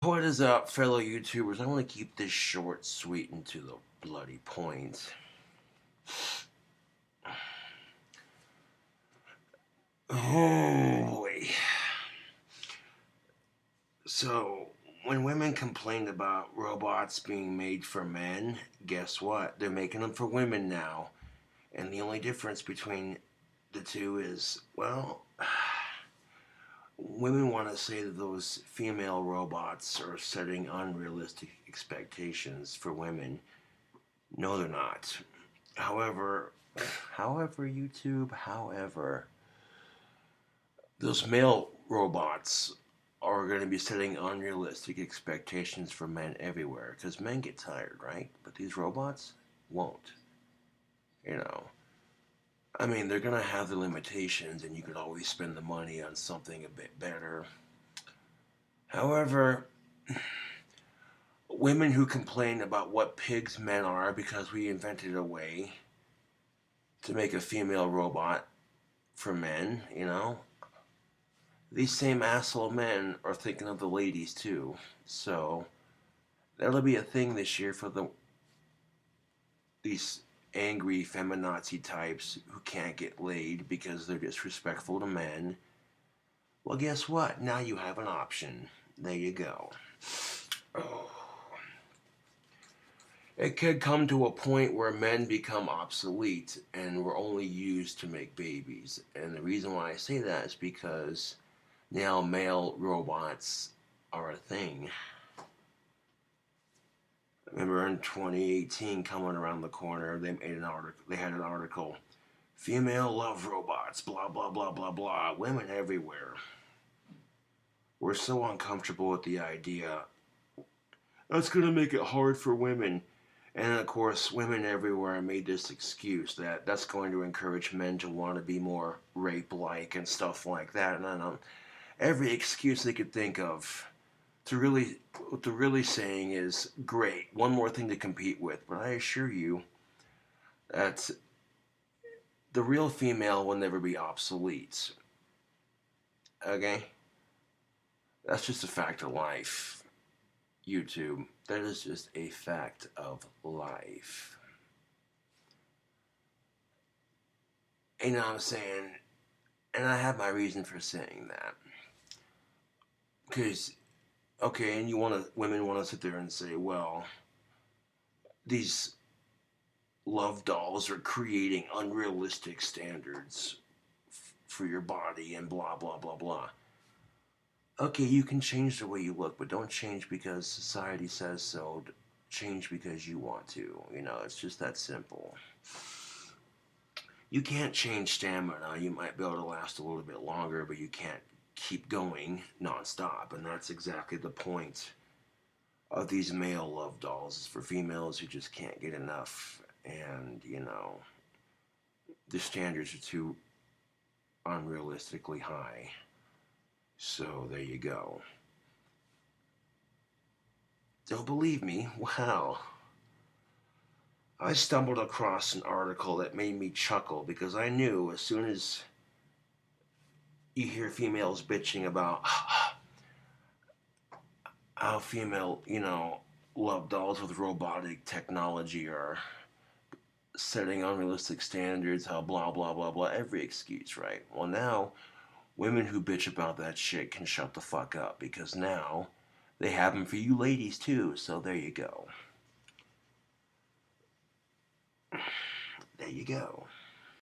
What is up, fellow YouTubers? I want to keep this short, sweet, and to the bloody point. Oh boy. So, when women complained about robots being made for men, guess what? They're making them for women now. And the only difference between the two is, well, women want to say that those female robots are setting unrealistic expectations for women. No, they're not. However, however, those male robots are going to be setting unrealistic expectations for men everywhere because men get tired, right? But these robots won't. You know, I mean, they're going to have the limitations, and you could always spend the money on something a bit better. However, women who complain about what pigs men are because we invented a way to make a female robot for men, these same asshole men are thinking of the ladies too. So that'll be a thing this year for these angry feminazi types who can't get laid because they're disrespectful to men. Well, guess what? Now you have an option. There you go. Oh. It could come to a point where men become obsolete and we're only used to make babies. And the reason why I say that is because now male robots are a thing. Remember in 2018 coming around the corner, they had an article, female love robots, blah blah blah blah blah, women everywhere. We're so uncomfortable with the idea that's going to make it hard for women. And of course, women everywhere made this excuse that that's going to encourage men to want to be more rape-like and stuff like that. And every excuse they could think of what they're really saying is, great, one more thing to compete with. But I assure you that the real female will never be obsolete. Okay? That's just a fact of life. YouTube, that is just a fact of life. You know what I'm saying? And I have my reason for saying that. Because, okay, and women want to sit there and say, well, these love dolls are creating unrealistic standards for your body and blah, blah, blah, blah. Okay, you can change the way you look, but don't change because society says so. Change because you want to. It's just that simple. You can't change stamina. You might be able to last a little bit longer, but you can't keep going nonstop. And that's exactly the point of these male love dolls, is for females who just can't get enough. And, the standards are too unrealistically high. So there you go. Don't believe me? Wow. I stumbled across an article that made me chuckle because I knew as soon as you hear females bitching about how female, love dolls with robotic technology are setting unrealistic standards, how blah, blah, blah, blah, every excuse, right? Well, now women who bitch about that shit can shut the fuck up because now they have them for you ladies too. So there you go. There you go.